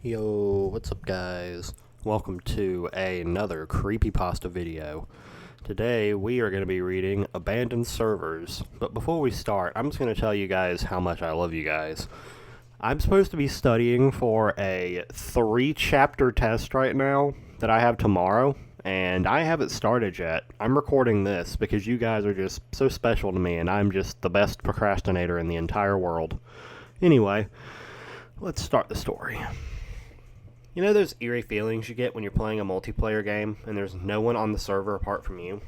Yo, what's up guys? Welcome to another creepypasta video. Today we are going to be reading Abandoned Servers, but before we start, I'm just going to tell you guys how much I love you guys. I'm supposed to be studying for a 3-chapter test right now that I have tomorrow, and I haven't started yet. I'm recording this because you guys are just so special to me, and I'm just the best procrastinator in the entire world. Anyway, let's start the story. You know those eerie feelings you get when you're playing a multiplayer game and there's no one on the server apart from you?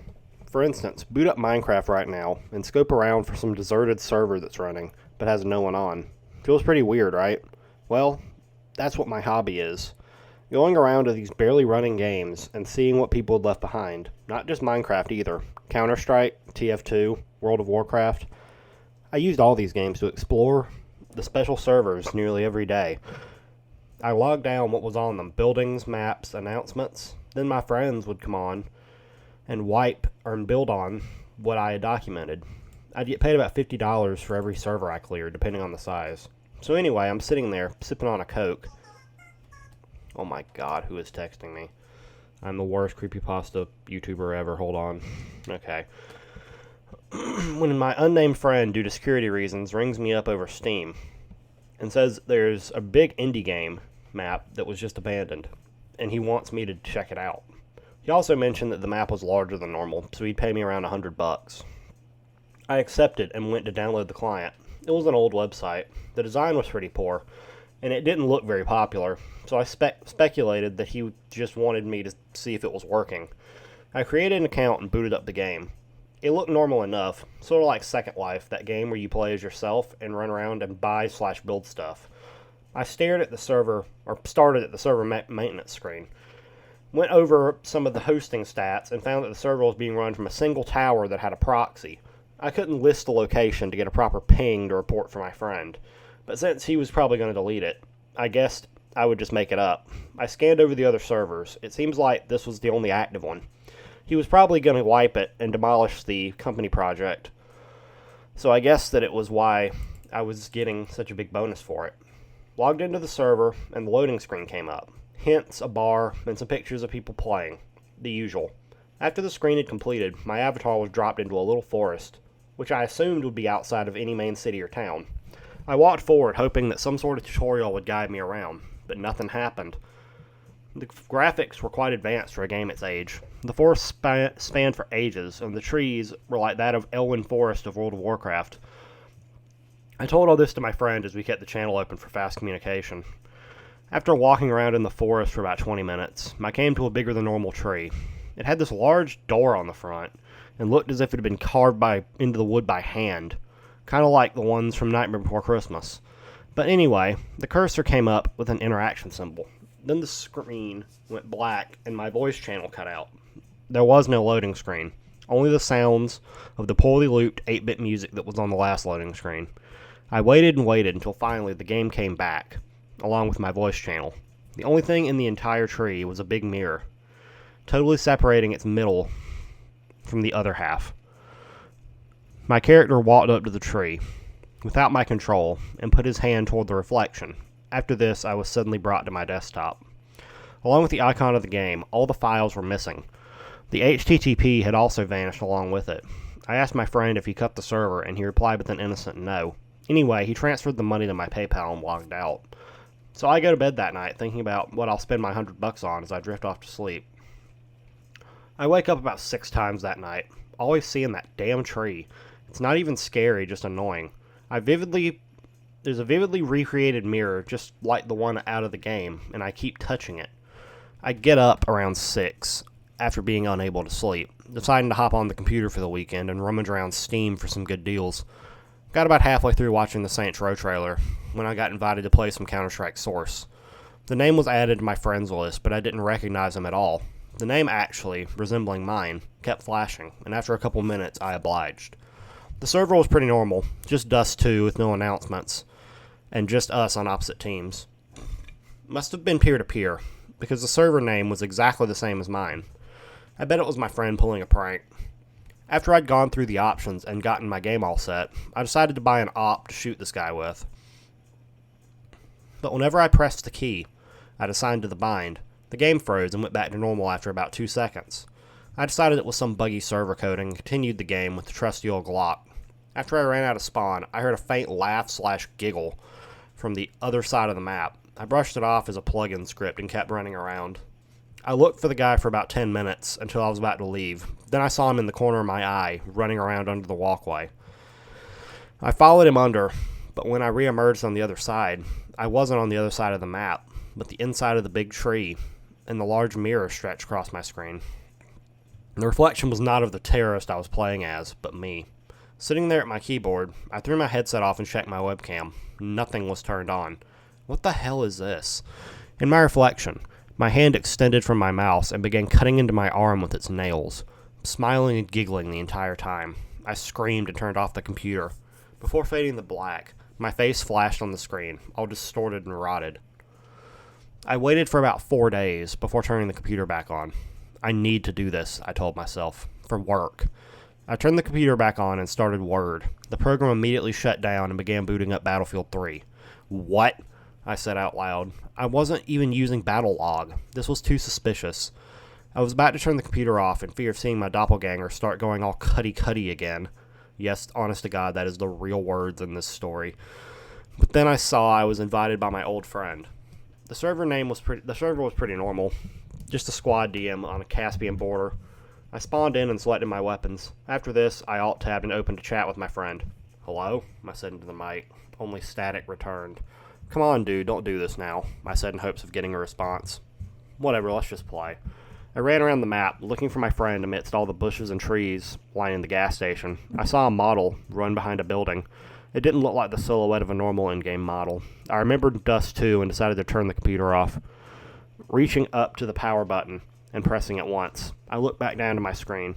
For instance, boot up Minecraft right now and scope around for some deserted server that's running, but has no one on. Feels pretty weird, right? Well, that's what my hobby is. Going around to these barely running games and seeing what people had left behind. Not just Minecraft either. Counter-Strike, TF2, World of Warcraft. I used all these games to explore the special servers nearly every day. I logged down what was on them, buildings, maps, announcements. Then my friends would come on and wipe or build on what I had documented. I'd get paid about $50 for every server I cleared, depending on the size. So anyway, I'm sitting there, sipping on a Coke. Oh my god, who is texting me? I'm the worst creepypasta YouTuber ever, hold on. Okay. When my unnamed friend, due to security reasons, rings me up over Steam and says there's a big indie game map that was just abandoned, and he wants me to check it out. He also mentioned that the map was larger than normal, so he'd pay me around $100. I accepted and went to download the client. It was an old website. The design was pretty poor, and it didn't look very popular, so I speculated that he just wanted me to see if it was working. I created an account and booted up the game. It looked normal enough, sort of like Second Life, that game where you play as yourself and run around and buy/build stuff. I started at the server maintenance screen, went over some of the hosting stats, and found that the server was being run from a single tower that had a proxy. I couldn't list the location to get a proper ping to report for my friend, but since he was probably going to delete it, I guessed I would just make it up. I scanned over the other servers. It seems like this was the only active one. He was probably going to wipe it and demolish the company project, so I guess that it was why I was getting such a big bonus for it. Logged into the server, and the loading screen came up. Hints, a bar, and some pictures of people playing. The usual. After the screen had completed, my avatar was dropped into a little forest, which I assumed would be outside of any main city or town. I walked forward, hoping that some sort of tutorial would guide me around, but nothing happened. The graphics were quite advanced for a game its age. The forest spanned for ages, and the trees were like that of Elwyn Forest of World of Warcraft. I told all this to my friend as we kept the channel open for fast communication. After walking around in the forest for about 20 minutes, I came to a bigger than normal tree. It had this large door on the front, and looked as if it had been carved into the wood by hand, kind of like the ones from Nightmare Before Christmas. But anyway, the cursor came up with an interaction symbol. Then the screen went black, and my voice channel cut out. There was no loading screen, only the sounds of the poorly looped 8-bit music that was on the last loading screen. I waited and waited until finally the game came back, along with my voice channel. The only thing in the entire tree was a big mirror, totally separating its middle from the other half. My character walked up to the tree, without my control, and put his hand toward the reflection. After this, I was suddenly brought to my desktop. Along with the icon of the game, all the files were missing. The HTTP had also vanished along with it. I asked my friend if he cut the server, and he replied with an innocent no. Anyway, he transferred the money to my PayPal and logged out. So I go to bed that night thinking about what I'll spend my $100 on as I drift off to sleep. I wake up about 6 times that night, always seeing that damn tree. It's not even scary, just annoying. There's a vividly recreated mirror just like the one out of the game, and I keep touching it. I get up around 6 after being unable to sleep, deciding to hop on the computer for the weekend and rummage around Steam for some good deals. Got about halfway through watching the Saints Row trailer when I got invited to play some Counter-Strike Source. The name was added to my friends list, but I didn't recognize him at all. The name actually, resembling mine, kept flashing, and after a couple minutes I obliged. The server was pretty normal, just us two with no announcements, and just us on opposite teams. Must have been peer-to-peer, because the server name was exactly the same as mine. I bet it was my friend pulling a prank. After I'd gone through the options and gotten my game all set, I decided to buy an AWP to shoot this guy with. But whenever I pressed the key, I'd assigned to the bind. The game froze and went back to normal after about 2 seconds. I decided it was some buggy server coding and continued the game with the trusty old Glock. After I ran out of spawn, I heard a faint laugh/giggle from the other side of the map. I brushed it off as a plugin script and kept running around. I looked for the guy for about 10 minutes until I was about to leave. Then I saw him in the corner of my eye, running around under the walkway. I followed him under, but when I re-emerged on the other side, I wasn't on the other side of the map, but the inside of the big tree, and the large mirror stretched across my screen. The reflection was not of the terrorist I was playing as, but me. Sitting there at my keyboard, I threw my headset off and checked my webcam. Nothing was turned on. What the hell is this? In my reflection, my hand extended from my mouse and began cutting into my arm with its nails, smiling and giggling the entire time. I screamed and turned off the computer. Before fading to black, my face flashed on the screen, all distorted and rotted. I waited for about 4 days before turning the computer back on. I need to do this, I told myself, for work. I turned the computer back on and started Word. The program immediately shut down and began booting up Battlefield 3. What? I said out loud. I wasn't even using Battlelog. This was too suspicious. I was about to turn the computer off in fear of seeing my doppelganger start going all cutty again. Yes, honest to God, that is the real words in this story. But then I saw I was invited by my old friend. The server was pretty normal. Just a squad DM on a Caspian border. I spawned in and selected my weapons. After this, I alt-tabbed and opened a chat with my friend. Hello? I said into the mic. Only static returned. Come on, dude, don't do this now, I said in hopes of getting a response. Whatever, let's just play. I ran around the map, looking for my friend amidst all the bushes and trees lining the gas station. I saw a model run behind a building. It didn't look like the silhouette of a normal in-game model. I remembered Dust 2 and decided to turn the computer off. Reaching up to the power button and pressing it once, I looked back down to my screen.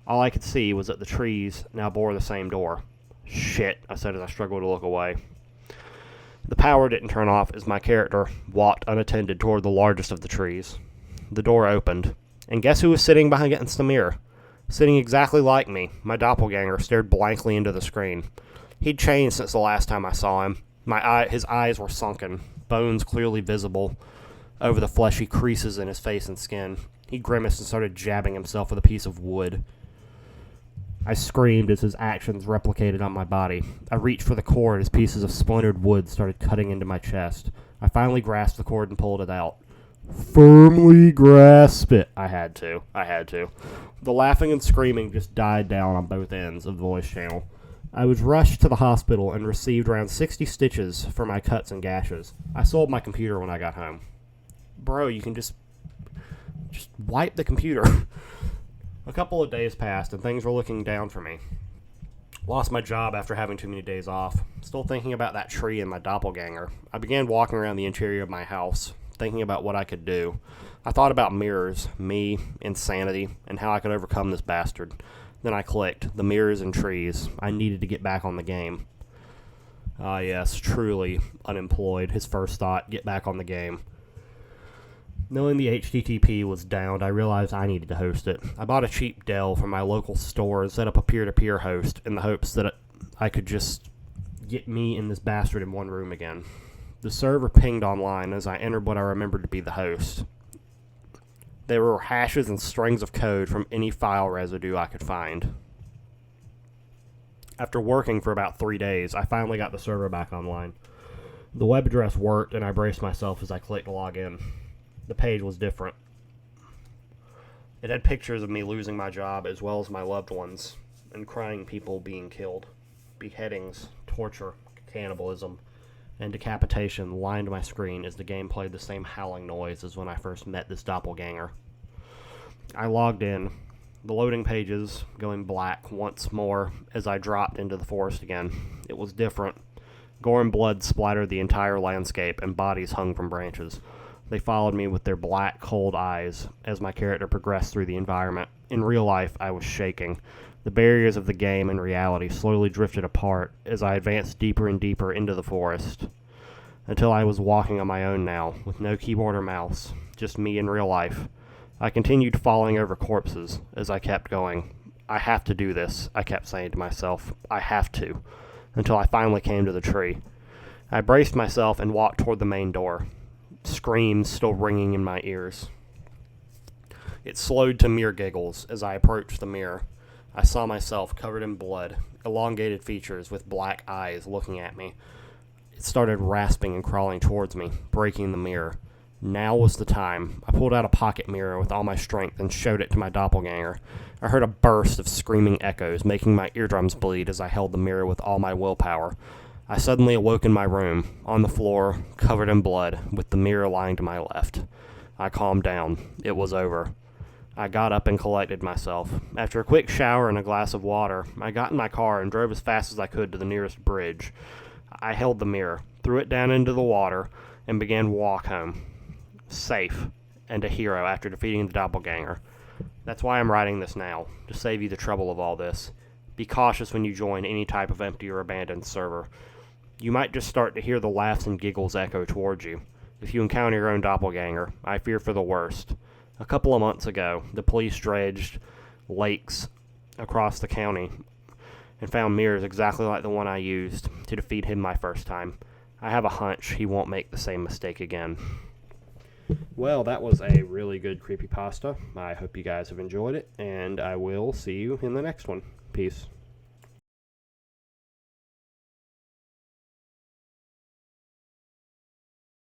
All I could see was that the trees now bore the same door. Shit, I said as I struggled to look away. The power didn't turn off as my character walked unattended toward the largest of the trees. The door opened, and guess who was sitting behind against the mirror? Sitting exactly like me, my doppelganger stared blankly into the screen. He'd changed since the last time I saw him. His eyes were sunken, bones clearly visible over the fleshy creases in his face and skin. He grimaced and started jabbing himself with a piece of wood. I screamed as his actions replicated on my body. I reached for the cord as pieces of splintered wood started cutting into my chest. I finally grasped the cord and pulled it out. Firmly grasp it. I had to. The laughing and screaming just died down on both ends of the voice channel. I was rushed to the hospital and received around 60 stitches for my cuts and gashes. I sold my computer when I got home. Bro, you can just wipe the computer. A couple of days passed, and things were looking down for me. Lost my job after having too many days off. Still thinking about that tree and my doppelganger. I began walking around the interior of my house, thinking about what I could do. I thought about mirrors, me, insanity, and how I could overcome this bastard. Then I clicked. The mirrors and trees. I needed to get back on the game. Ah, yes, truly unemployed. His first thought, get back on the game. Knowing the HTTP was downed, I realized I needed to host it. I bought a cheap Dell from my local store and set up a peer-to-peer host in the hopes that I could just get me and this bastard in one room again. The server pinged online as I entered what I remembered to be the host. There were hashes and strings of code from any file residue I could find. After working for about 3 days, I finally got the server back online. The web address worked, and I braced myself as I clicked log in. The page was different. It had pictures of me losing my job as well as my loved ones, and crying people being killed. Beheadings, torture, cannibalism, and decapitation lined my screen as the game played the same howling noise as when I first met this doppelganger. I logged in, the loading pages going black once more as I dropped into the forest again. It was different. Gore and blood splattered the entire landscape, and bodies hung from branches. They followed me with their black, cold eyes as my character progressed through the environment. In real life, I was shaking. The barriers of the game and reality slowly drifted apart as I advanced deeper and deeper into the forest, until I was walking on my own now, with no keyboard or mouse, just me in real life. I continued falling over corpses as I kept going. I have to do this, I kept saying to myself. I have to, until I finally came to the tree. I braced myself and walked toward the main door. screams still ringing in my ears. It slowed to mere giggles as I approached the mirror. I saw myself covered in blood, elongated features with black eyes looking at me. It started rasping and crawling towards me, breaking the mirror. Now was the time. I pulled out a pocket mirror with all my strength and showed it to my doppelganger. I heard a burst of screaming echoes, making my eardrums bleed as I held the mirror with all my willpower. I suddenly awoke in my room, on the floor, covered in blood, with the mirror lying to my left. I calmed down. It was over. I got up and collected myself. After a quick shower and a glass of water, I got in my car and drove as fast as I could to the nearest bridge. I held the mirror, threw it down into the water, and began to walk home. Safe, and a hero after defeating the doppelganger. That's why I'm writing this now, to save you the trouble of all this. Be cautious when you join any type of empty or abandoned server. You might just start to hear the laughs and giggles echo towards you. If you encounter your own doppelganger, I fear for the worst. A couple of months ago, the police dredged lakes across the county and found mirrors exactly like the one I used to defeat him my first time. I have a hunch he won't make the same mistake again. Well, that was a really good creepypasta. I hope you guys have enjoyed it, and I will see you in the next one. Peace.